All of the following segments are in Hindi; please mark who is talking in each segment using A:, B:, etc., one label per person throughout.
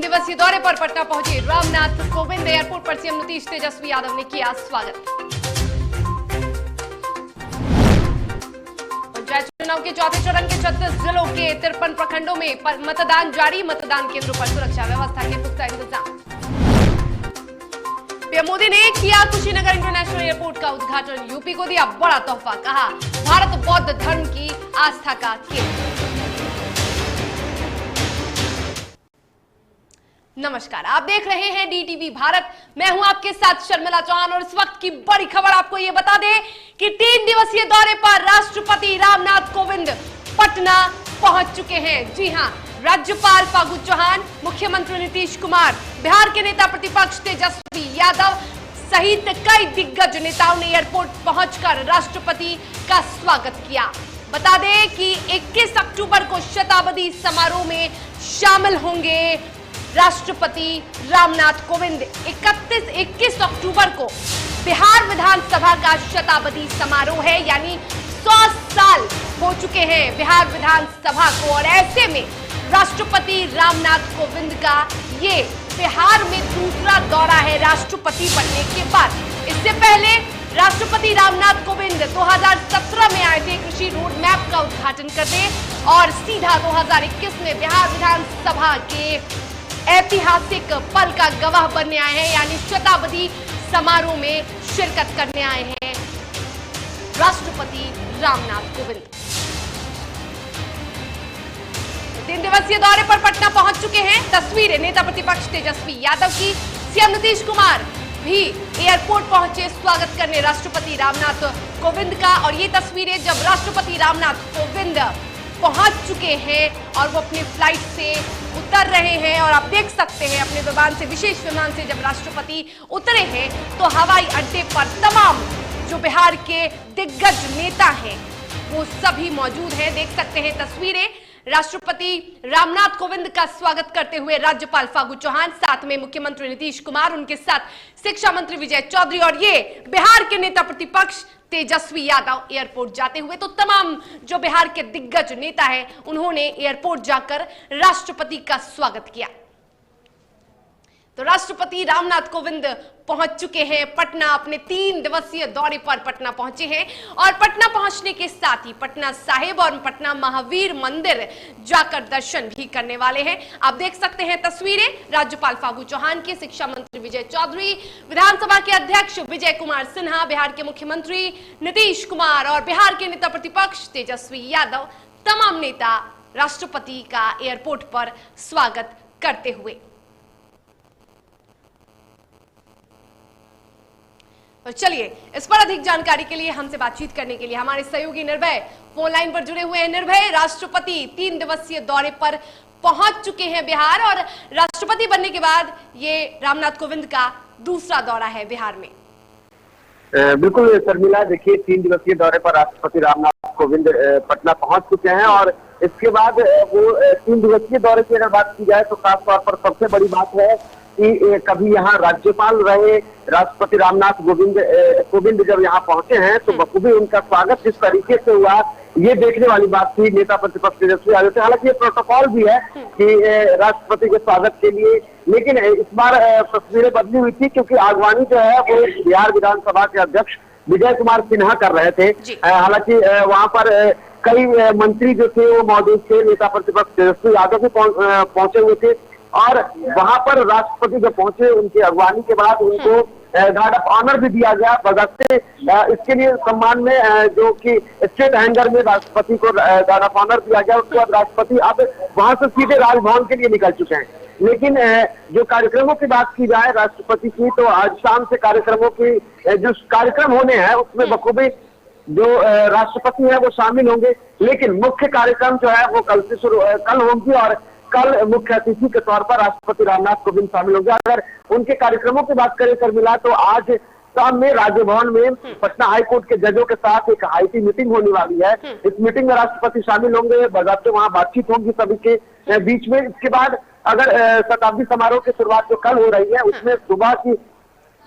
A: तीन दिवसीय दौरे पर पटना पहुंचे रामनाथ कोविंद। एयरपोर्ट पर सीएम नीतीश तेजस्वी यादव ने किया स्वागत। पंचायत चुनाव के चौथे चरण के 36 जिलों के 53 प्रखंडों में मतदान जारी। मतदान केंद्रों पर सुरक्षा व्यवस्था के पुख्ता इंतजाम। पीएम मोदी ने किया कुशीनगर इंटरनेशनल एयरपोर्ट का उद्घाटन। यूपी को दिया बड़ा तोहफा, कहा भारत बौद्ध धर्म की आस्था का केंद्र। नमस्कार, आप देख रहे हैं डीटीवी भारत। मैं हूं आपके साथ शर्मिला चौहान और इस वक्त की बड़ी खबर आपको यह बता दें कि 3 दिवसीय दौरे पर राष्ट्रपति रामनाथ कोविंद पटना पहुंच चुके हैं। जी हां, राज्यपाल फागू चौहान, मुख्यमंत्री नीतीश कुमार, बिहार के नेता प्रतिपक्ष तेजस्वी यादव सहित कई दिग्गज नेताओं ने एयरपोर्ट पहुंचकर राष्ट्रपति का स्वागत किया। बता दें कि 21 अक्टूबर को शताब्दी समारोह में शामिल होंगे राष्ट्रपति रामनाथ कोविंद। 21 अक्टूबर को बिहार विधानसभा का शताब्दी समारोह है, यानी 100 साल हो चुके हैं बिहार विधानसभा को, और ऐसे में राष्ट्रपति रामनाथ कोविंद का ये बिहार में दूसरा दौरा है राष्ट्रपति बनने के बाद। इससे पहले राष्ट्रपति रामनाथ कोविंद 2017 में आए थे कृषि रोड मैप का उद्घाटन करने, और सीधा 2021 में बिहार विधानसभा के ऐतिहासिक पल का गवाह बनने आए हैं, यानी शताब्दी समारोह में शिरकत करने आए हैं राष्ट्रपति रामनाथ कोविंद। 3 दिवसीय दौरे पर पटना पहुंच चुके हैं। तस्वीरें नेता प्रतिपक्ष तेजस्वी यादव की। सीएम नीतीश कुमार भी एयरपोर्ट पहुंचे स्वागत करने राष्ट्रपति रामनाथ कोविंद का, और ये तस्वीरें जब राष्ट्रपति रामनाथ कोविंद पहुंच चुके हैं और वो अपनी फ्लाइट से उतर रहे हैं, और आप देख सकते हैं अपने विमान से, विशेष विमान से जब राष्ट्रपति उतरे हैं तो हवाई अड्डे पर तमाम जो बिहार के दिग्गज नेता हैं वो सभी मौजूद हैं। देख सकते हैं तस्वीरें, राष्ट्रपति रामनाथ कोविंद का स्वागत करते हुए राज्यपाल फागू चौहान, साथ में मुख्यमंत्री नीतीश कुमार, उनके साथ शिक्षा मंत्री विजय चौधरी, और ये बिहार के नेता प्रतिपक्ष तेजस्वी यादव एयरपोर्ट जाते हुए। तो तमाम जो बिहार के दिग्गज नेता हैं उन्होंने एयरपोर्ट जाकर राष्ट्रपति का स्वागत किया। तो राष्ट्रपति रामनाथ कोविंद पहुंच चुके हैं पटना, अपने 3 दिवसीय दौरे पर पटना पहुंचे हैं, और पटना पहुंचने के साथ ही पटना साहिब और पटना महावीर मंदिर जाकर दर्शन भी करने वाले हैं। आप देख सकते हैं तस्वीरें राज्यपाल फागू चौहान की, शिक्षा मंत्री विजय चौधरी, विधानसभा के अध्यक्ष विजय कुमार सिन्हा, बिहार के मुख्यमंत्री नीतीश कुमार और बिहार के नेता प्रतिपक्ष तेजस्वी यादव, तमाम नेता राष्ट्रपति का एयरपोर्ट पर स्वागत करते हुए। तो चलिए, इस पर अधिक जानकारी के लिए हमसे बातचीत करने के लिए हमारे सहयोगी निर्भय फोन लाइन पर जुड़े हुए हैं। निर्भय, राष्ट्रपति 3 दिवसीय दौरे पर पहुंच चुके हैं बिहार, और राष्ट्रपति बनने के बाद ये रामनाथ कोविंद का दूसरा दौरा है बिहार में।
B: बिल्कुल शर्मिला, देखिए 3 दिवसीय दौरे पर राष्ट्रपति रामनाथ कोविंद पटना पहुंच चुके हैं, और इसके बाद वो 3 दिवसीय दौरे की अगर बात की जाए तो खास तौर पर सबसे बड़ी बात है कि कभी यहाँ राज्यपाल रहे राष्ट्रपति रामनाथ कोविंद जब यहाँ पहुंचे हैं तो बखूबी उनका स्वागत जिस तरीके से हुआ, ये देखने वाली बात थी नेता प्रतिपक्ष तेजस्वी यादव से। हालांकि ये प्रोटोकॉल भी है कि राष्ट्रपति के स्वागत के लिए, लेकिन इस बार तस्वीरें बदली हुई थी, क्योंकि आगवानी जो है वो बिहार विधानसभा के अध्यक्ष विजय कुमार सिन्हा कर रहे थे। हालांकि वहां पर कई मंत्री जो थे वो मौजूद थे, नेता प्रतिपक्ष तेजस्वी यादव भी पहुंचे हुए थे, और वहां पर राष्ट्रपति जब पहुंचे उनकी अगवानी के बाद उनको गार्ड ऑफ ऑनर भी दिया गया बगैर इसके लिए सम्मान में, जो कि स्टेट हैंगर में राष्ट्रपति को गार्ड ऑफ ऑनर दिया गया। उसके बाद राष्ट्रपति अब वहां से सीधे राजभवन के लिए निकल चुके हैं। लेकिन जो कार्यक्रमों की बात की जाए राष्ट्रपति की, तो आज शाम से कार्यक्रमों की जो कार्यक्रम होने हैं उसमें बखूबी जो राष्ट्रपति है वो शामिल होंगे, लेकिन मुख्य कार्यक्रम जो है वो कल होंगी, और कल मुख्य अतिथि के तौर पर राष्ट्रपति रामनाथ कोविंद शामिल होंगे। अगर उनके कार्यक्रमों की बात करें शर्मिला, तो आज शाम में राजभवन में पटना हाईकोर्ट के जजों के साथ एक हाईटी मीटिंग होने वाली है। इस मीटिंग में राष्ट्रपति शामिल होंगे, बाकायदे वहां बातचीत होगी सभी के बीच में। इसके बाद अगर शताब्दी समारोह की शुरुआत जो कल हो रही है उसमें सुबह की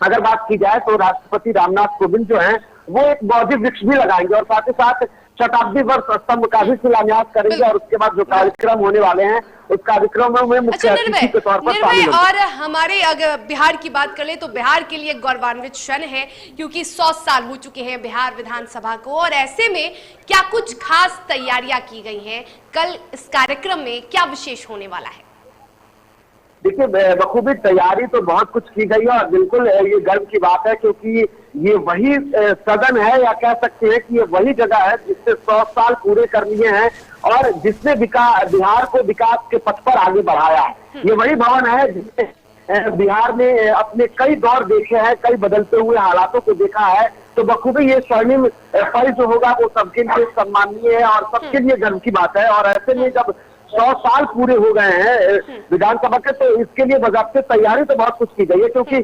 B: अगर बात की जाए तो राष्ट्रपति रामनाथ कोविंद जो है वो एक बौद्धिक वृक्ष भी लगाएंगे, और साथ ही साथ शताब्दी वर्ष स्तंभ का भी शिलान्यास करेंगे और उसके बाद जो कार्यक्रम होने वाले हैं उस कार्यक्रम में मुख्य अतिथि के तौर पर शामिल होंगे।
A: और हमारे अगर बिहार की बात कर ले तो बिहार के लिए गौरवान्वित क्षण है, क्योंकि 100 साल हो चुके हैं बिहार विधानसभा को, और ऐसे में क्या कुछ खास तैयारियां की गई हैं? कल इस कार्यक्रम में क्या विशेष होने वाला है?
B: देखिए, बखूबी तैयारी तो बहुत कुछ की गई है और बिल्कुल ये गर्व की बात है, क्योंकि ये वही सदन है, या कह सकते हैं कि ये वही जगह है जिससे 100 साल पूरे कर लिए हैं और जिसने बिहार को विकास के पथ पर आगे बढ़ाया है। ये वही भवन है जिसने बिहार ने अपने कई दौर देखे हैं, कई बदलते हुए हालातों को देखा है। तो बखूबी ये स्वर्णिम पल जो होगा वो सबके लिए सम्माननीय है और सबके लिए गर्व की बात है। और ऐसे में जब 100 साल पूरे हो गए हैं विधानसभा के, तो इसके लिए बजाते तैयारी तो बहुत कुछ की गई है, क्योंकि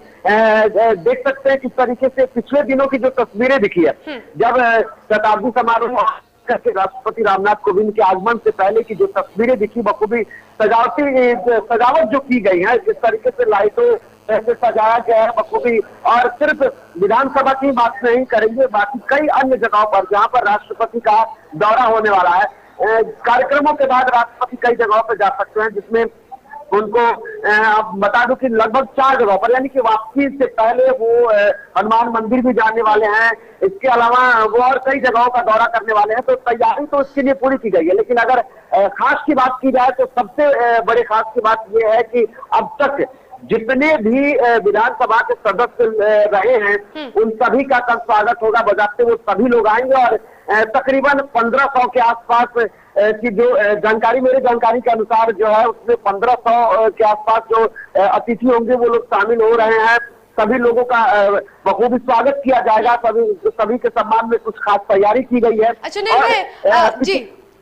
B: देख सकते हैं किस तरीके से पिछले दिनों की जो तस्वीरें दिखी है, जब शताब्दी समारोह करके राष्ट्रपति रामनाथ कोविंद के आगमन से पहले की जो तस्वीरें दिखी, बखूबी सजावट जो की गई है, जिस तरीके से लाइटों से सजाया गया है बखूबी, और सिर्फ विधानसभा की बात नहीं करेंगे, बाकी कई अन्य जगहों पर जहां पर राष्ट्रपति का दौरा होने वाला है। कार्यक्रमों के बाद राष्ट्रपति कई जगहों पर जा सकते हैं, जिसमें उनको बता दूं कि लगभग 4 जगहों पर, यानी कि वापसी से पहले वो हनुमान मंदिर भी जाने वाले हैं। इसके अलावा वो और कई जगहों का दौरा करने वाले हैं। तो तैयारी तो इसके लिए पूरी की गई है, लेकिन अगर खास की बात की जाए तो सबसे बड़े खास की बात ये है कि अब तक जितने भी विधानसभा के सदस्य रहे हैं उन सभी का कल स्वागत होगा। बजाते वो सभी लोग आएंगे और तकरीबन 1500 के आसपास की जो मेरी जानकारी के अनुसार जो है उसमें 1500 के आसपास जो अतिथि होंगे वो लोग शामिल हो रहे हैं। सभी लोगों का बखूबी स्वागत किया जाएगा। सभी के सम्मान में कुछ खास तैयारी की गई है।
A: अच्छा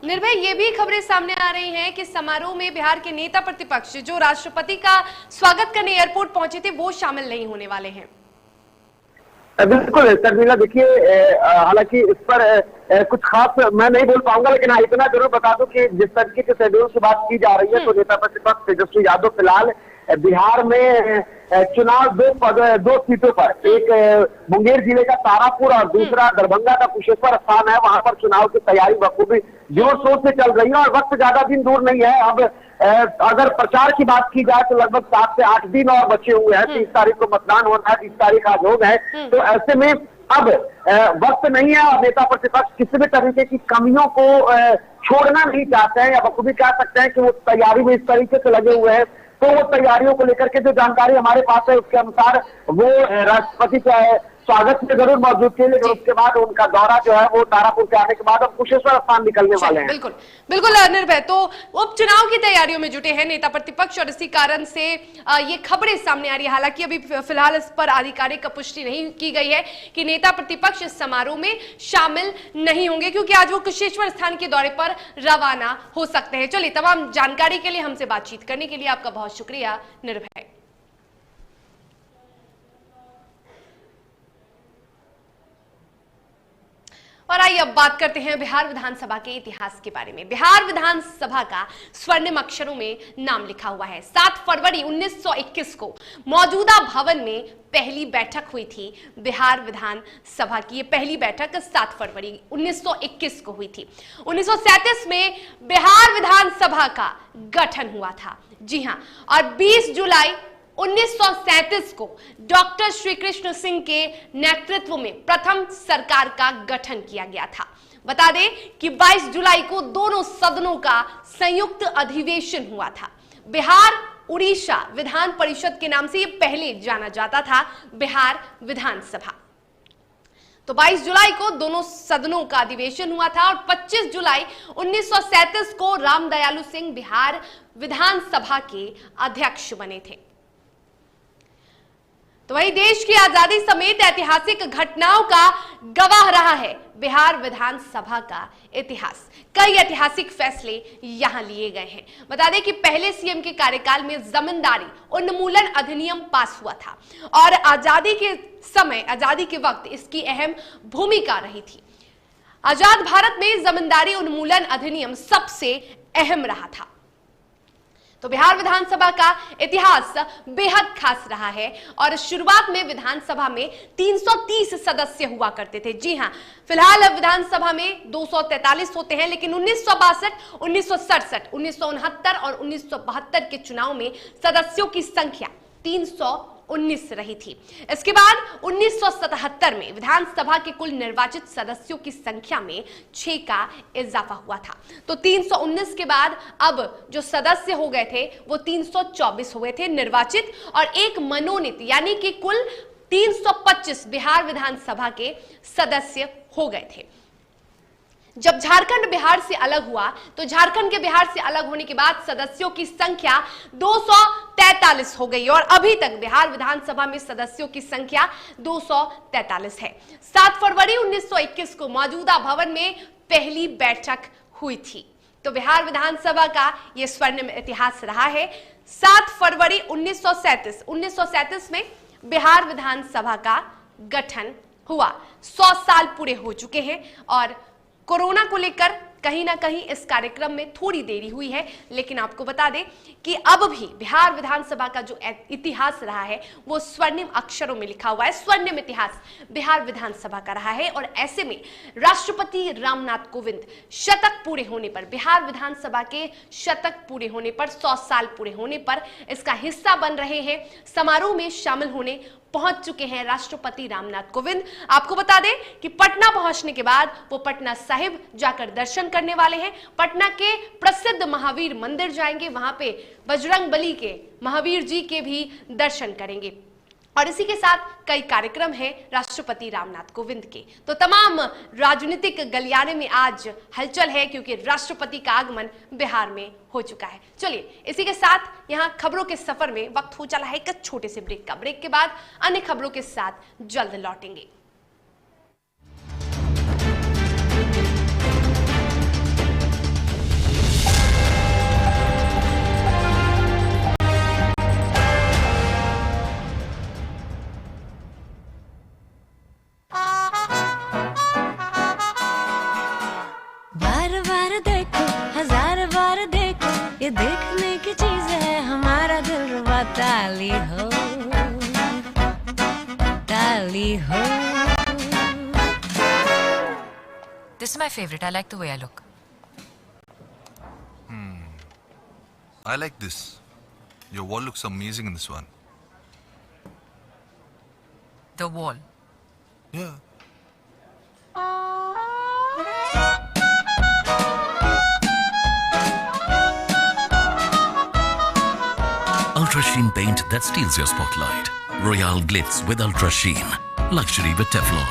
A: निर्भय, ये भी खबरें सामने आ रही हैं कि समारोह में बिहार के नेता प्रतिपक्ष जो राष्ट्रपति का स्वागत करने एयरपोर्ट पहुंचे थे वो शामिल नहीं होने वाले हैं।
B: बिल्कुल शर्मिला, देखिए हालांकि इस पर कुछ खास मैं नहीं बोल पाऊंगा, लेकिन हाँ इतना जरूर बता दूं कि जिस तरीके के शेड्यूल की बात की जा रही है तो नेता प्रतिपक्ष तेजस्वी यादव फिलहाल बिहार में चुनाव दो सीटों पर, एक मुंगेर जिले का तारापुर और दूसरा दरभंगा का कुशेश्वर स्थान है, वहां पर चुनाव की तैयारी बखूबी जोर शोर से चल रही है और वक्त ज्यादा दिन दूर नहीं है। अब अगर प्रचार की बात की जाए तो लगभग 7 से 8 दिन और बचे हुए हैं। 30 तारीख को मतदान होना है, 30 तारीख आज हो गए। तो ऐसे में अब वक्त नहीं है और नेता प्रतिपक्ष किसी भी तरीके की कमियों को छोड़ना नहीं चाहते हैं, या बखूबी कह सकते हैं कि वो तैयारी में इस तरीके से लगे हुए हैं। तो वो तैयारियों को लेकर के जो जानकारी हमारे पास है उसके अनुसार वो राष्ट्रपति का स्वागत में जरूर मौजूद थे, लेकिन उसके बाद उनका दौरा जो है वो तारापुर के आने के बाद अब कुशेश्वर स्थान निकलने वाले हैं।
A: बिल्कुल बिल्कुल निर्भय, तो उपचुनाव की तैयारियों में जुटे हैं नेता प्रतिपक्ष और इसी कारण से ये खबरें सामने आ रही है। हालांकि अभी फिलहाल इस पर आधिकारिक पुष्टि नहीं की गई है कि नेता प्रतिपक्ष इस समारोह में शामिल नहीं होंगे, क्योंकि आज वो कुशेश्वर स्थान के दौरे पर रवाना हो सकते हैं। चलिए, तमाम जानकारी के लिए हमसे बातचीत करने के लिए आपका बहुत शुक्रिया निर्भय। और आइए अब बात करते हैं बिहार विधानसभा के इतिहास के बारे में। बिहार विधानसभा का स्वर्णिम अक्षरों में नाम लिखा हुआ है। 7 फरवरी 1921 को मौजूदा भवन में पहली बैठक हुई थी बिहार विधानसभा की। ये पहली बैठक 7 फरवरी 1921 को हुई थी। 1937 में बिहार विधानसभा का गठन हुआ था। जी हां, और 20 जुलाई 1937 को डॉक्टर श्री कृष्ण सिंह के नेतृत्व में प्रथम सरकार का गठन किया गया था। बता दें कि 22 जुलाई को दोनों सदनों का संयुक्त अधिवेशन हुआ था। बिहार उड़ीसा विधान परिषद के नाम से यह पहले जाना जाता था, बिहार विधानसभा। तो 22 जुलाई को दोनों सदनों का अधिवेशन हुआ था और 25 जुलाई 1937 को रामदयालु सिंह बिहार विधानसभा के अध्यक्ष बने थे। तो वही देश की आजादी समेत ऐतिहासिक घटनाओं का गवाह रहा है बिहार विधानसभा का इतिहास। कई ऐतिहासिक फैसले यहां लिए गए हैं। बता दें कि पहले सीएम के कार्यकाल में जमींदारी उन्मूलन अधिनियम पास हुआ था और आजादी के वक्त इसकी अहम भूमिका रही थी। आजाद भारत में जमींदारी उन्मूलन अधिनियम सबसे अहम रहा था। तो बिहार विधानसभा का इतिहास बेहद खास रहा है और शुरुआत में विधानसभा में 330 सदस्य हुआ करते थे। जी हां, फिलहाल विधानसभा में 243 होते हैं, लेकिन 1962, 1967, 1969 और 1972 के चुनाव में सदस्यों की संख्या 319 रही थी। इसके बाद 1977 में विधानसभा के कुल निर्वाचित सदस्यों की संख्या में 6 का इजाफा हुआ था। तो 319 के बाद अब जो सदस्य हो गए थे वो 324 हुए थे निर्वाचित, और एक मनोनीत, यानी कि कुल 325 बिहार विधानसभा के सदस्य हो गए थे। जब झारखंड बिहार से अलग हुआ तो झारखंड के बिहार से अलग होने के बाद सदस्यों की संख्या 243 हो गई और अभी तक बिहार विधानसभा में सदस्यों की संख्या 243 है। 7 फरवरी 1921 को मौजूदा भवन में पहली बैठक हुई थी। तो बिहार विधानसभा का यह स्वर्णिम इतिहास रहा है। 7 फरवरी 1937 में बिहार विधानसभा का गठन हुआ। 100 साल पूरे हो चुके हैं और कोरोना को लेकर कहीं ना कहीं इस कार्यक्रम में थोड़ी देरी हुई है, लेकिन आपको बता दें कि अब भी बिहार विधानसभा का जो इतिहास रहा है वो स्वर्णिम अक्षरों में लिखा हुआ है। स्वर्णिम इतिहास बिहार विधानसभा का रहा है और ऐसे में राष्ट्रपति रामनाथ कोविंद शतक पूरे होने पर, बिहार विधानसभा के शतक पूरे होने पर, 100 साल पूरे होने पर इसका हिस्सा बन रहे हैं। समारोह में शामिल होने पहुंच चुके हैं राष्ट्रपति रामनाथ कोविंद। आपको बता दें कि पटना पहुंचने के बाद वो पटना साहिब जाकर दर्शन करने वाले हैं। पटना के प्रसिद्ध महावीर मंदिर जाएंगे, वहां पे बजरंगबली के, महावीर जी के भी दर्शन करेंगे और इसी के साथ कई कार्यक्रम हैं राष्ट्रपति रामनाथ कोविंद के। तो तमाम राजनीतिक गलियारे में आज हलचल है क्योंकि राष्ट्रपति का आगमन बिहार में हो चुका है। चलिए इसी के साथ यहाँ खबरों के सफर में वक्त हो चला है एक छोटे से ब्रेक का। ब्रेक के बाद अन्य खबरों के साथ जल्द लौटेंगे।
C: ये देखने की चीज है, हमारा दिल रुबा ताली हो, ताली हो।
D: This is my favorite. I like the way I look.
E: I like this. Your wall looks amazing in this one.
D: The wall.
E: Yeah.
F: Ultra Sheen paint that steals your spotlight. Royale Glitz with Ultra Sheen. Luxury with Teflon.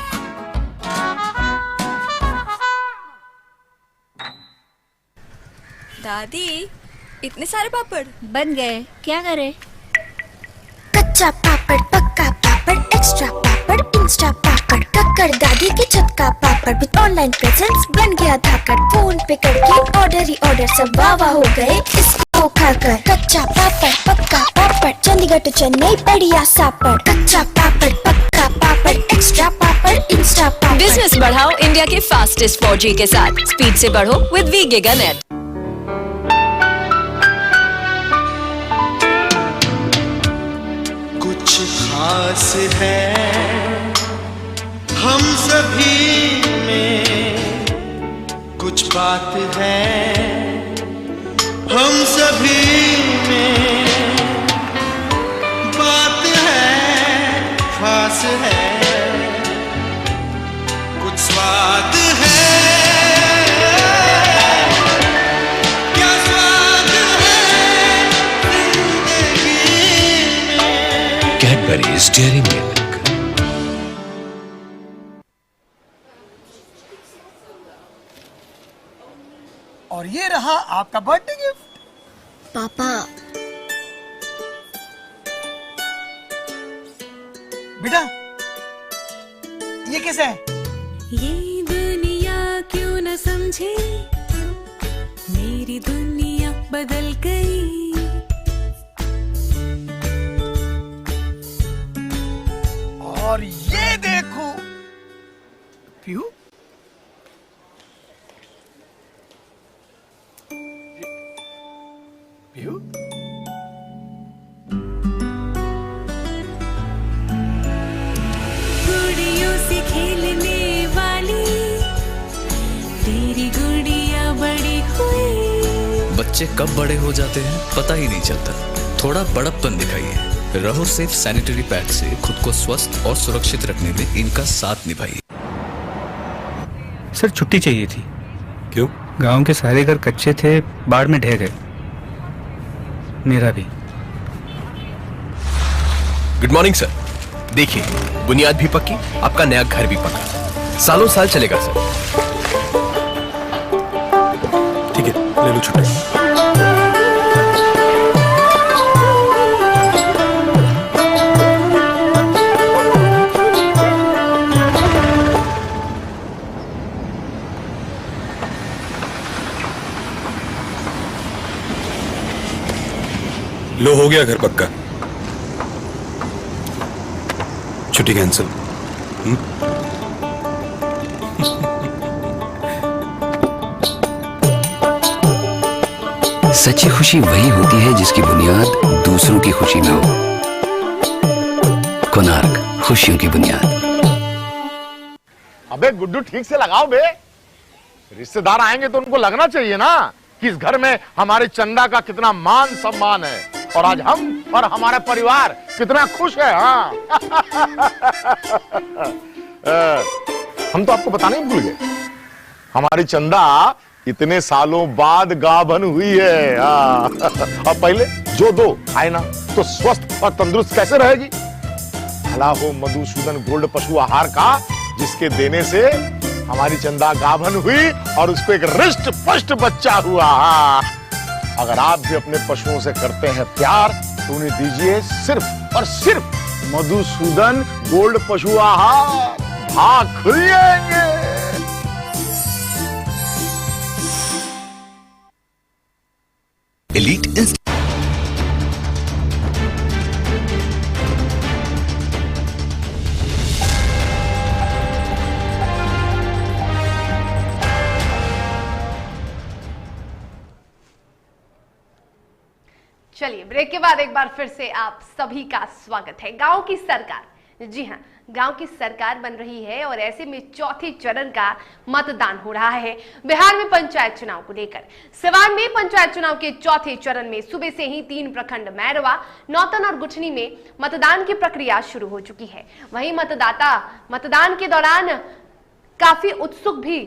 G: दादी, इतने सारे पापड़
H: बन गए, क्या करे?
I: कच्चा पापड़, पक्का पापड़, एक्स्ट्रा पापड़, इंस्टा पापड़, कक्कड़ दादी की छत का पापड़ विद ऑनलाइन प्रेजेंस बन गया धाकड़। फोन पे करके ऑर्डर ही ऑर्डर, सब वाह हो गए इसको खाकर। कच्चा पापड़, पक्का पापड़, चंडीगढ़ टू चेन्नई बढ़िया सापड़। कच्चा पापड़, पक्का पापड़, एक्स्ट्रा पापड़, इंस्टा पापड़।
G: बिजनेस बढ़ाओ इंडिया के फास्टेस्ट 4G के साथ। स्पीड से बढ़ो विद वी गिगानेट।
J: कुछ खास है हम सभी में, कुछ बात है हम सभी में, बात है खास है, कुछ स्वाद है, क्या स्वाद है जिंदगी में।
F: Cadbury's Dairy Milk.
J: और ये रहा आपका बर्थडे गिफ्ट।
I: पापा,
J: बेटा ये कैसा है?
C: ये दुनिया क्यों न समझे, मेरी दुनिया बदल गई।
J: और ये देखो पीहू, पीहू
K: बच्चे कब बड़े हो जाते हैं पता ही नहीं चलता। थोड़ा बड़प्पन दिखाइए। रहो सेफ सैनिटरी पैड से खुद को स्वस्थ और सुरक्षित रखने में इनका साथ निभाइए।
L: सर छुट्टी चाहिए थी।
K: क्यों?
L: गांव के सारे घर कच्चे थे, बाढ़ में ढह गए। मेरा भी।
M: Good morning sir. देखिए, बुनियाद भी पक्की, आपका नया घर भी पक्का, सालों साल चलेगा सर। ठीक है, ले लो छुट्टी।
N: लो, हो गया घर पक्का। छुट्टी कैंसिल।
O: सच्ची खुशी वही होती है जिसकी बुनियाद दूसरों की खुशी में हो। कोणार्क, खुशियों की बुनियाद।
P: अबे गुड्डू, ठीक से लगाओ बे। रिश्तेदार आएंगे तो उनको लगना चाहिए ना कि इस घर में हमारे चंदा का कितना मान सम्मान है, और आज हम और हमारा परिवार कितना खुश है। हाँ हम तो आपको बताने ही भूल गए, हमारी चंदा इतने सालों बाद गाभन हुई है। और पहले जो दो खाए ना तो स्वस्थ और तंदुरुस्त कैसे रहेगी। भला हो मधुसूदन गोल्ड पशु आहार का, जिसके देने से हमारी चंदा गाभन हुई और उसको एक रिष्ट पुष्ट बच्चा हुआ। अगर आप भी अपने पशुओं से करते हैं प्यार तो उन्हें दीजिए सिर्फ और सिर्फ मधुसूदन गोल्ड पशु आहार। भाग खुल जाएंगे।
F: एलीट
A: चलिए, ब्रेक के बाद एक बार फिर से आप सभी का स्वागत है। गांव की सरकार, जी हां, गांव की सरकार बन रही है और ऐसे में चौथे चरण का मतदान हो रहा है बिहार में पंचायत चुनाव को लेकर। सिवान में पंचायत चुनाव के चौथे चरण में सुबह से ही 3 प्रखंड मैरवा, नौतन और गुठनी में मतदान की प्रक्रिया शुरू हो चुकी है। वहीं मतदाता मतदान के दौरान काफी उत्सुक भी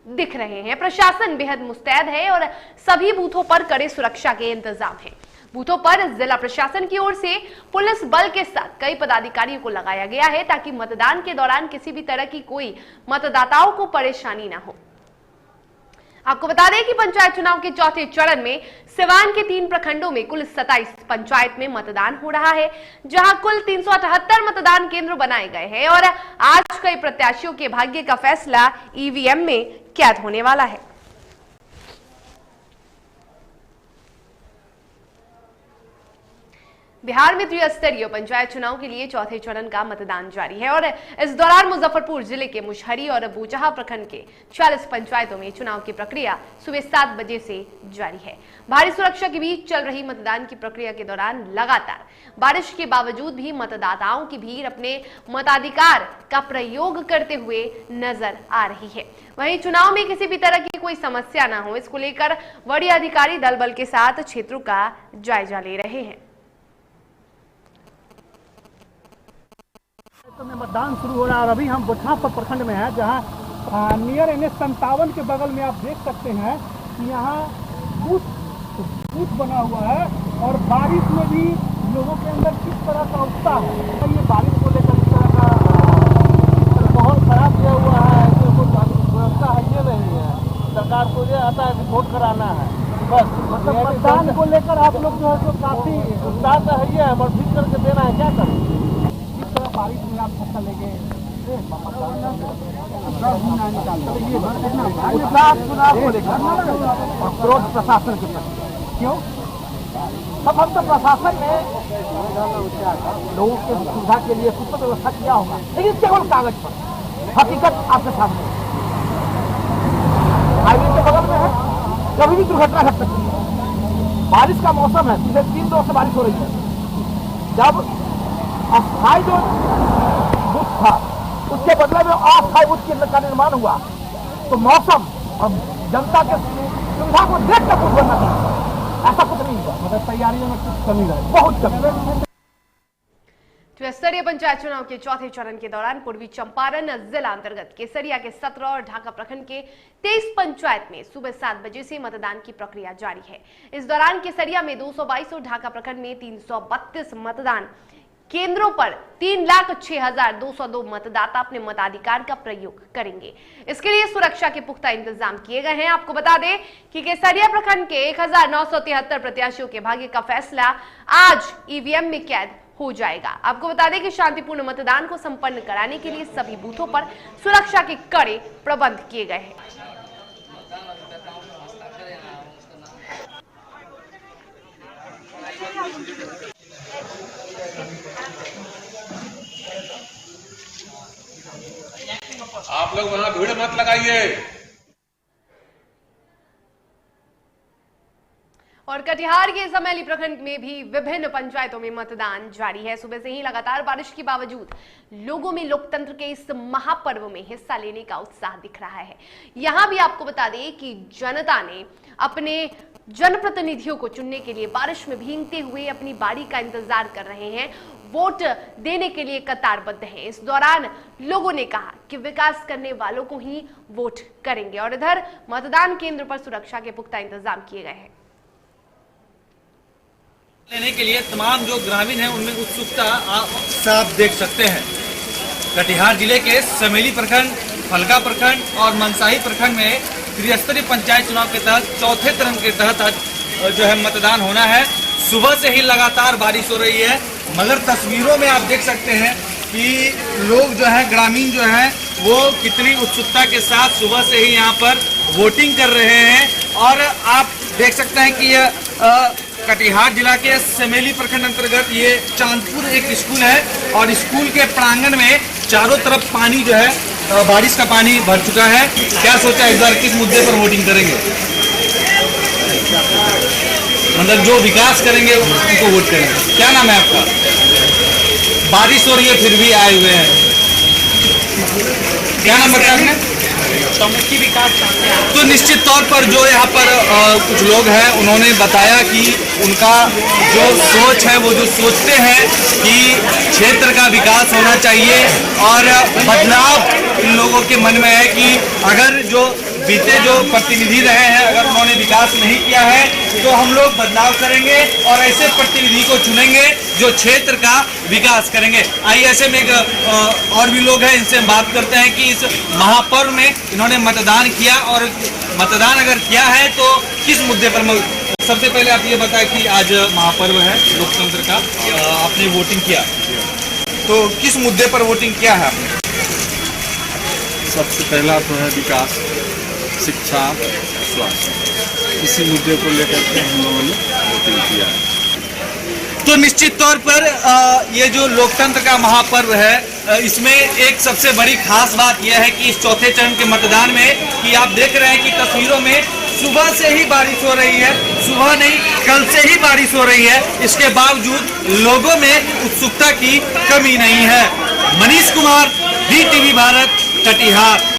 A: दिख रहे हैं। प्रशासन बेहद मुस्तैद है और सभी बूथों पर कड़े सुरक्षा के इंतजाम है। बूथों पर जिला प्रशासन की ओर से पुलिस बल के साथ कई पदाधिकारियों को लगाया गया है ताकि मतदान के दौरान किसी भी तरह की कोई मतदाताओं को परेशानी ना हो। आपको बता दें कि पंचायत चुनाव के चौथे चरण में सिवान के 3 प्रखंडों में कुल 27 पंचायत में मतदान हो रहा है, जहां कुल 378 मतदान केंद्र बनाए गए हैं और आज कई प्रत्याशियों के भाग्य का फैसला ईवीएम में कैद होने वाला है। बिहार में त्रिस्तरीय पंचायत चुनाव के लिए चौथे चरण का मतदान जारी है और इस दौरान मुजफ्फरपुर जिले के मुशहरी और बोचहा प्रखंड के 40 पंचायतों में चुनाव की प्रक्रिया सुबह 7 बजे से जारी है। भारी सुरक्षा के बीच चल रही मतदान की प्रक्रिया के दौरान लगातार बारिश के बावजूद भी मतदाताओं की भीड़ अपने मताधिकार का प्रयोग करते हुए नजर आ रही है। वहीं चुनाव में किसी भी तरह की कोई समस्या ना हो, इसको लेकर वरीय अधिकारी दल बल के साथ क्षेत्रों का जायजा ले रहे हैं।
J: तो में मतदान शुरू हो रहा है और अभी हम बोचहा प्रखंड में हैं, जहां नियर NH 57 के बगल में आप देख सकते हैं कि यहाँ बूथ बना हुआ है और बारिश में भी लोगों के अंदर किस तरह का उत्साह है। ये बारिश को लेकर इस तरह का माहौल खराब किया हुआ है, कोई व्यवस्था है ये नहीं है। सरकार को ये आता है कि वोट कराना है बस, मतलब मतदान को लेकर आप लोग जो है तो काफी उत्साह से है, ये बढ़ करके देना है, क्या करें। बारिश में आप फसल लेंगे चुनाव को लेकर और क्रोध प्रशासन के प्रति क्यों? तब हम तो प्रशासन ने लोगों की सुविधा के लिए कुछ तो व्यवस्था किया होगा, लेकिन केवल कागज पर। हकीकत आपके सामने हाईवे के बगल में है, कभी भी दुर्घटना घट सकती है। बारिश का मौसम है, पिछले 3 दिनों से बारिश हो रही है। जब अस्थायी जो बुथ था उसके बदले में अस्थायी बुथ का निर्माण हुआ तो मौसम और जनता के सुविधा को देख कर बुथ बनना चाहिए। ऐसा कुछ नहीं हुआ, मतलब तैयारियों में कुछ कमी रही, बहुत कमी।
A: त्रिस्तरीय पंचायत चुनाव के चौथे चरण के दौरान पूर्वी चंपारण जिला अंतर्गत केसरिया के 17 और ढाका प्रखंड के 23 पंचायत में सुबह 7 बजे से मतदान की प्रक्रिया जारी है। इस दौरान केसरिया में 222 और ढाका प्रखंड में 332 मतदान केंद्रों पर 3,06,202 मतदाता अपने मताधिकार का प्रयोग करेंगे। इसके लिए सुरक्षा के पुख्ता इंतजाम किए गए हैं। आपको बता दें कि केसरिया प्रखंड के 1,973 प्रत्याशियों के भाग्य का फैसला आज ईवीएम में कैद हो जाएगा। आपको बता दें कि शांतिपूर्ण मतदान को संपन्न कराने के लिए सभी बूथों पर सुरक्षा के कड़े प्रबंध किए गए हैं।
Q: आप लोग वहां भीड़ मत लगाइए।
A: और कटिहार के समेली प्रखंड में भी विभिन्न पंचायतों में मतदान जारी है। सुबह से ही लगातार बारिश के बावजूद लोगों में लोकतंत्र के इस महापर्व में हिस्सा लेने का उत्साह दिख रहा है। यहां भी आपको बता दें कि जनता ने अपने जनप्रतिनिधियों को चुनने के लिए बारिश में भीगते हुए अपनी बारी का इंतजार कर रहे हैं, वोट देने के लिए कतारबद्ध हैं। इस दौरान लोगों ने कहा कि विकास करने वालों को ही वोट करेंगे। और इधर मतदान केंद्र पर सुरक्षा के पुख्ता इंतजाम किए गए हैं।
R: लेने के लिए तमाम जो ग्रामीण हैं उनमें उत्सुकता आप देख सकते हैं। कटिहार जिले के समेली प्रखंड, फलका प्रखंड और मनसाही प्रखंड में त्रिस्तरीय पंचायत चुनाव के तहत चौथे चरण के तहत आज जो है मतदान होना है। सुबह से ही लगातार बारिश हो रही है, मगर तस्वीरों में आप देख सकते हैं कि लोग जो है ग्रामीण जो है वो कितनी उत्सुकता के साथ सुबह से ही यहाँ पर वोटिंग कर रहे हैं। और आप देख सकते हैं कि ये कटिहार जिला के समेली प्रखंड अंतर्गत ये चांदपुर एक स्कूल है और स्कूल के प्रांगण में चारों तरफ पानी जो है बारिश का पानी भर चुका है। क्या सोचा इस बार किस मुद्दे पर वोटिंग करेंगे? मतलब जो विकास करेंगे उनको वोट करेंगे। क्या नाम है आपका? बारिश हो रही है फिर भी आए हुए हैं, क्या नाम बताया आपने?
J: समुची विकास चाहते हैं।
R: तो निश्चित तौर पर जो यहाँ पर कुछ लोग हैं उन्होंने बताया कि उनका जो सोच है वो जो सोचते हैं कि क्षेत्र का विकास होना चाहिए और बदलाव इन लोगों के मन में है कि अगर जो बीते जो प्रतिनिधि रहे हैं अगर उन्होंने विकास नहीं किया है तो हम लोग बदलाव करेंगे और ऐसे प्रतिनिधि को चुनेंगे जो क्षेत्र का विकास करेंगे। आइए ऐसे में और भी लोग हैं, इनसे बात करते हैं कि इस महापर्व में इन्होंने मतदान किया और मतदान अगर किया है तो किस मुद्दे पर। सबसे पहले आप ये बताएं कि आज महापर्व है लोकतंत्र का, आपने वोटिंग किया तो किस मुद्दे पर वोटिंग किया है आपने?
S: सबसे पहला तो है विकास, शिक्षा, स्वास्थ्य, इसी मुद्दे को लेकर के हम लोगों ने वोटिंग किया है।
R: तो निश्चित तौर पर ये जो लोकतंत्र का महापर्व है इसमें एक सबसे बड़ी खास बात यह है कि इस चौथे चरण के मतदान में कि आप देख रहे हैं कि तस्वीरों में सुबह से ही बारिश हो रही है, सुबह नहीं कल से ही बारिश हो रही है, इसके बावजूद लोगों में उत्सुकता की कमी नहीं है। मनीष कुमार, VTV भारत, कटिहार।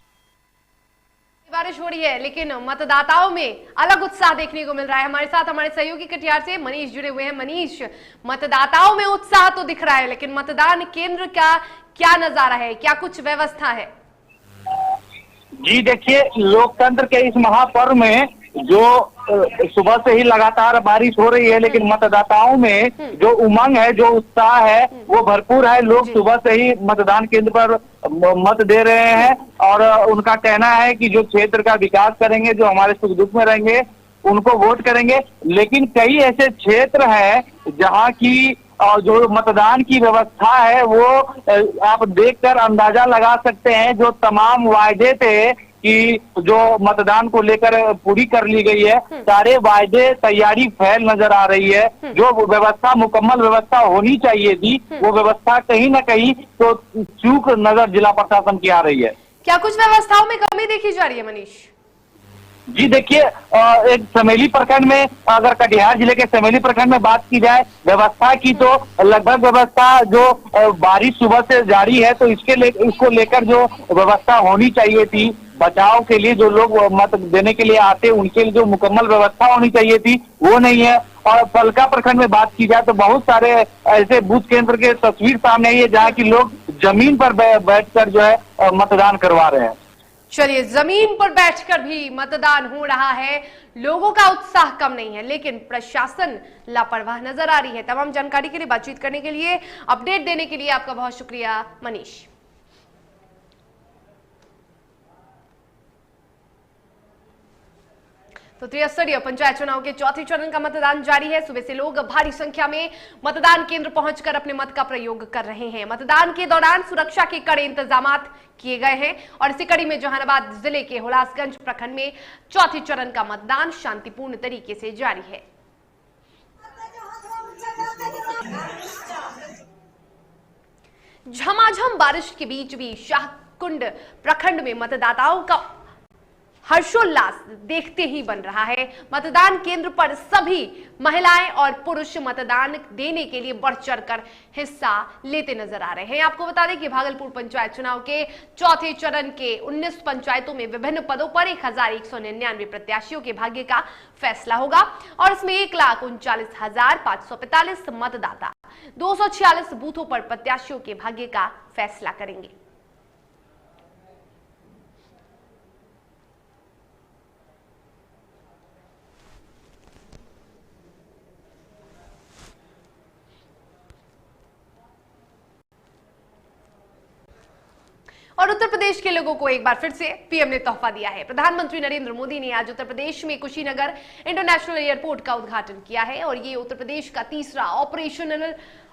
A: बारिश हो रही है लेकिन मतदाताओं में अलग उत्साह देखने को मिल रहा है। हमारे साथ हमारे सहयोगी कटिहार से मनीष जुड़े हुए हैं। मनीष, मतदाताओं में उत्साह तो दिख रहा है लेकिन मतदान केंद्र का क्या नजारा है, क्या कुछ व्यवस्था है?
B: जी देखिए, लोकतंत्र के इस महापर्व में जो सुबह से ही लगातार बारिश हो रही है लेकिन मतदाताओं में जो उमंग है, जो उत्साह है वो भरपूर है। लोग सुबह से ही मतदान केंद्र पर मत दे रहे हैं और उनका कहना है कि जो क्षेत्र का विकास करेंगे, जो हमारे सुख दुख में रहेंगे उनको वोट करेंगे। लेकिन कई ऐसे क्षेत्र हैं जहां की जो मतदान की व्यवस्था है वो आप देखकर अंदाजा लगा सकते हैं। जो तमाम वायदे थे कि जो मतदान को लेकर पूरी कर ली गई है, सारे वायदे तैयारी फैल नजर आ रही है। जो व्यवस्था मुकम्मल व्यवस्था होनी चाहिए थी वो व्यवस्था कहीं ना कहीं तो चूक नजर जिला प्रशासन की आ रही है।
A: क्या कुछ व्यवस्थाओं में कमी देखी जा रही है मनीष?
B: जी देखिए, एक समेली प्रखंड में, अगर कटिहार जिले के समेली प्रखंड में बात की जाए व्यवस्था की तो लगभग व्यवस्था जो बारिश सुबह से जारी है तो इसको लेकर जो व्यवस्था होनी चाहिए थी
T: बचाव के लिए जो लोग मत देने के लिए आते उनके लिए जो मुकम्मल व्यवस्था होनी चाहिए थी वो नहीं है। और फलका प्रखंड में बात की जाए तो बहुत सारे ऐसे बूथ केंद्र के तस्वीर सामने आई है जहाँ की लोग जमीन पर बैठकर जो है मतदान करवा रहे हैं।
A: चलिए, जमीन पर बैठकर भी मतदान हो रहा है, लोगों का उत्साह कम नहीं है, लेकिन प्रशासन लापरवाह नजर आ रही है। तमाम जानकारी के लिए, बातचीत करने के लिए, अपडेट देने के लिए आपका बहुत शुक्रिया मनीष। तो त्रिस्तरीय पंचायत चुनाव के चौथे चरण का मतदान जारी है। सुबह से लोग भारी संख्या में मतदान केंद्र पहुंचकर अपने मत का प्रयोग कर रहे हैं। मतदान के दौरान सुरक्षा के कड़े इंतजामात किए गए हैं और इसी कड़ी में जहानाबाद जिले के हुलासगंज प्रखंड में चौथे चरण का मतदान शांतिपूर्ण तरीके से जारी है। झमाझम बारिश के बीच भी शाहकुंड प्रखंड में मतदाताओं का हर्षोल्लास देखते ही बन रहा है। मतदान केंद्र पर सभी महिलाएं और पुरुष मतदान देने के लिए बढ़ चढ़कर हिस्सा लेते नजर आ रहे हैं। आपको बता दें कि भागलपुर पंचायत चुनाव के चौथे चरण के 19 पंचायतों में विभिन्न पदों पर 1199 प्रत्याशियों के भाग्य का फैसला होगा और इसमें 1,39,545 मतदाता 246 बूथों पर प्रत्याशियों के भाग्य का फैसला करेंगे। और उत्तर प्रदेश के लोगों को एक बार फिर से पीएम ने तोहफा दिया है। प्रधानमंत्री नरेंद्र मोदी ने आज उत्तर प्रदेश में कुशीनगर इंटरनेशनल एयरपोर्ट का उद्घाटन किया है और ये उत्तर प्रदेश का तीसरा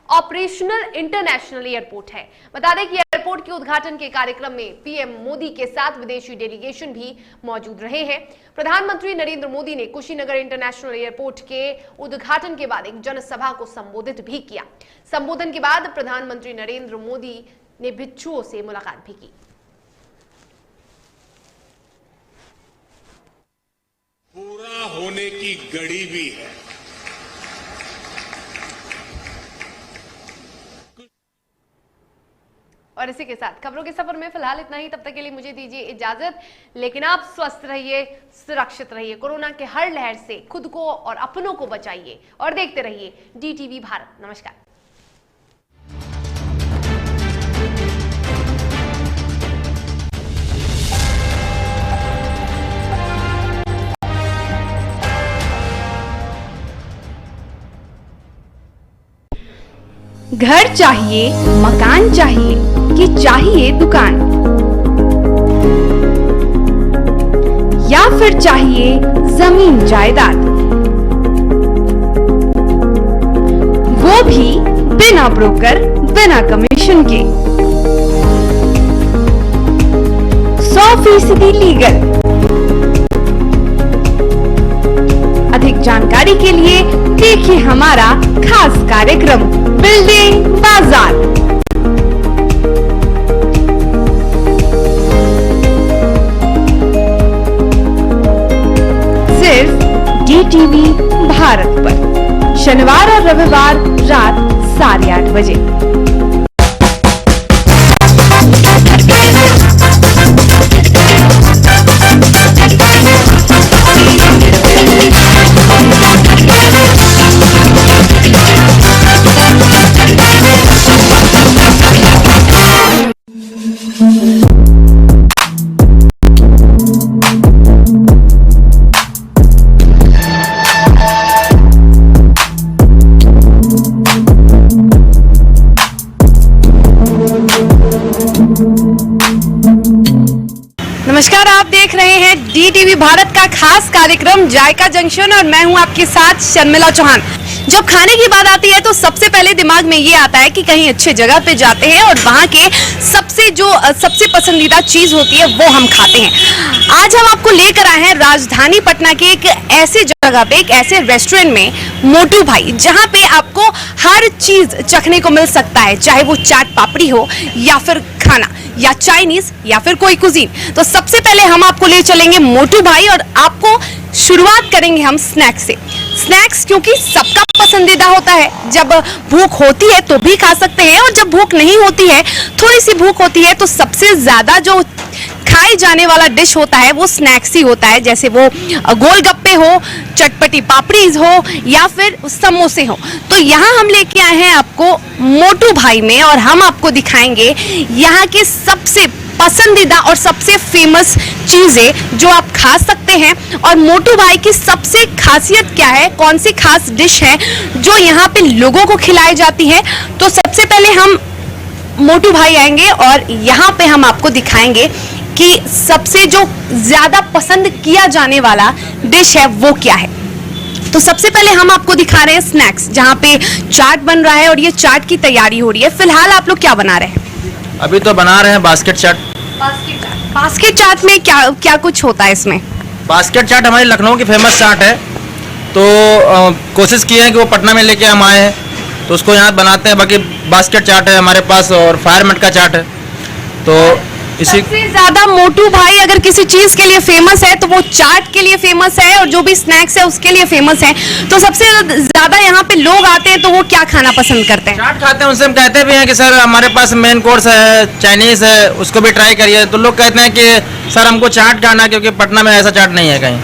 A: ऑपरेशनल इंटरनेशनल एयरपोर्ट है। बता दें कि एयरपोर्ट के उद्घाटन के कार्यक्रम में पीएम मोदी के साथ विदेशी डेलीगेशन भी मौजूद रहे हैं। प्रधानमंत्री नरेंद्र मोदी ने कुशीनगर इंटरनेशनल एयरपोर्ट के उद्घाटन के बाद एक जनसभा को संबोधित भी किया। संबोधन के बाद प्रधानमंत्री नरेंद्र मोदी ने भिक्षुओं से मुलाकात भी की।
Q: पूरा होने की घड़ी भी है।
A: और इसी के साथ खबरों के सफर में फिलहाल इतना ही। तब तक के लिए मुझे दीजिए इजाजत, लेकिन आप स्वस्थ रहिए, सुरक्षित रहिए, कोरोना के हर लहर से खुद को और अपनों को बचाइए और देखते रहिए DTV भारत। नमस्कार।
U: घर चाहिए, मकान चाहिए कि चाहिए दुकान, या फिर चाहिए जमीन जायदाद, वो भी बिना ब्रोकर, बिना कमीशन के, 100% लीगल। अधिक जानकारी के लिए देखिए हमारा खास कार्यक्रम बिल्डिंग बाजार। सिर्फ DTV भारत पर शनिवार और रविवार रात 8:30 बजे। नमस्कार, आप देख रहे हैं DTV भारत का खास कार्यक्रम जायका जंक्शन और मैं हूं आपके साथ शर्मिला चौहान। जब खाने की बात आती है तो सबसे पहले दिमाग में ये आता है कि कहीं अच्छे जगह पे जाते हैं और वहां के सबसे पसंदीदा चीज होती है वो हम खाते हैं। आज हम आपको लेकर आए हैं राजधानी पटना के एक ऐसे जगह पे, एक ऐसे रेस्टोरेंट में, मोटू भाई, जहां पे आपको हर चीज चखने को मिल सकता है, चाहे वो चाट पापड़ी हो या फिर खाना या चाइनीज या फिर कोई कुजीन। तो सबसे पहले हम आपको ले चलेंगे मोटू भाई और आपको शुरुआत करेंगे हम स्नैक्स से। स्नैक्स क्योंकि सबका पसंदीदा होता है, जब भूख होती है तो भी खा सकते हैं और जब भूख नहीं होती है, थोड़ी सी भूख होती है, तो सबसे ज्यादा जो खाए जाने वाला डिश होता है वो स्नैक्स ही होता है, जैसे वो गोलगप्पे हो, चटपटी पापड़ीज हो या फिर समोसे हो। तो यहाँ हम लेके आए हैं आपको मोटू भाई में और हम आपको दिखाएंगे यहाँ के सबसे पसंदीदा और सबसे फेमस चीजें जो आप खा सकते हैं और मोटू भाई की सबसे खासियत क्या है, कौन सी खास डिश है जो यहाँ पे लोगों को खिलाई जाती है। तो सबसे पहले हम मोटू भाई आएंगे और यहाँ पे हम आपको दिखाएंगे कि सबसे जो ज्यादा पसंद किया जाने वाला डिश है वो क्या है। तो सबसे पहले हम आपको दिखा रहे हैं स्नैक्स, जहाँ पे चाट बन रहा है और ये चाट की तैयारी हो रही है। फिलहाल आप लोग क्या बना रहे हैं?
D: अभी तो बना रहे हैं बास्केट चाट।
U: बास्केट चाट में क्या क्या कुछ होता है इसमें?
D: बास्केट चाट हमारी लखनऊ की फेमस चाट है, तो कोशिश की है कि वो पटना में लेके हम आए हैं तो उसको यहाँ बनाते हैं। बाकी बास्केट चाट है हमारे पास और फायरमेट का चाट है। तो इसी
U: सबसे ज्यादा मोटू भाई अगर किसी चीज के लिए फेमस है तो वो चाट के लिए फेमस है और जो भी स्नैक्स है उसके लिए फेमस है। तो सबसे ज्यादा यहाँ पे लोग आते हैं तो वो क्या खाना पसंद करते हैं?
D: चाट खाते हैं, उनसे हम कहते भी हैं कि सर हमारे पास मेन कोर्स है चाइनीज है, उसको भी ट्राई करिए। तो लोग कहते हैं कि सर हमको चाट खाना, क्योंकि पटना में ऐसा चाट नहीं है कहीं।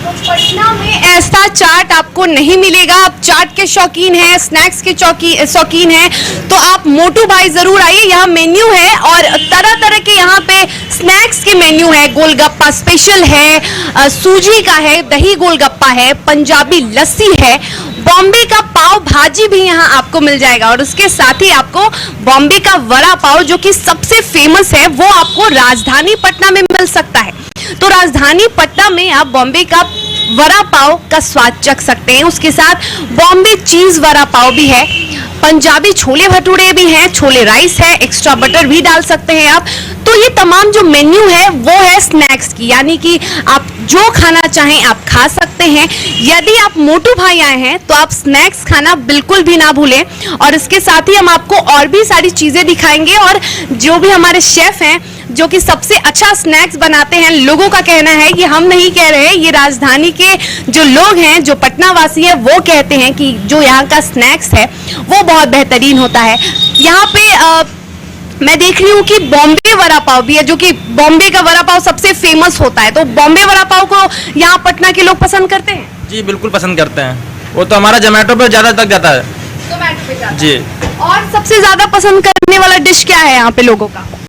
U: पटना में ऐसा चाट आपको नहीं मिलेगा। आप चाट के शौकीन हैं, स्नैक्स के शौकीन हैं तो आप मोटू भाई जरूर आइए। यहाँ मेन्यू है और तरह तरह के यहाँ पे स्नैक्स के मेन्यू है। गोलगप्पा स्पेशल है, सूजी का है, दही गोलगप्पा है, पंजाबी लस्सी है, बॉम्बे का पाव भाजी भी यहाँ आपको मिल जाएगा और उसके साथ ही आपको बॉम्बे का वड़ा पाव जो कि सबसे फेमस है वो आपको राजधानी पटना में मिल सकता है। तो राजधानी पटना में आप बॉम्बे का वड़ा पाव का स्वाद चख सकते हैं। उसके साथ बॉम्बे चीज वड़ा पाव भी है, पंजाबी छोले भटूरे भी हैं, छोले राइस है, एक्स्ट्रा बटर भी डाल सकते हैं आप। तो ये तमाम जो मेन्यू है वो है स्नैक्स की, यानी कि आप जो खाना चाहें आप खा सकते हैं। यदि आप मोटू भाई आए हैं तो आप स्नैक्स खाना बिल्कुल भी ना भूलें और इसके साथ ही हम आपको और भी सारी चीजें दिखाएंगे और जो भी हमारे शेफ हैं जो कि सबसे अच्छा स्नैक्स बनाते हैं, लोगों का कहना है, ये हम नहीं कह रहे हैं, ये राजधानी के जो लोग हैं जो पटना वासी हैं वो कहते हैं कि जो यहाँ का स्नैक्स है वो बहुत बेहतरीन होता है। यहाँ पे मैं देख रही हूँ कि बॉम्बे वड़ा पाव भी है, जो कि बॉम्बे का वड़ा पाव सबसे फेमस होता है। तो बॉम्बे वड़ा पाव को यहाँ पटना के लोग पसंद करते हैं?
D: जी बिल्कुल पसंद करते हैं, वो तो हमारा जोमेटो पे ज्यादा तक जाता है।
U: जोमेटो पे जाता है।
D: जी।
U: और सबसे ज्यादा पसंद करने वाला डिश क्या है यहाँ पे लोगों का?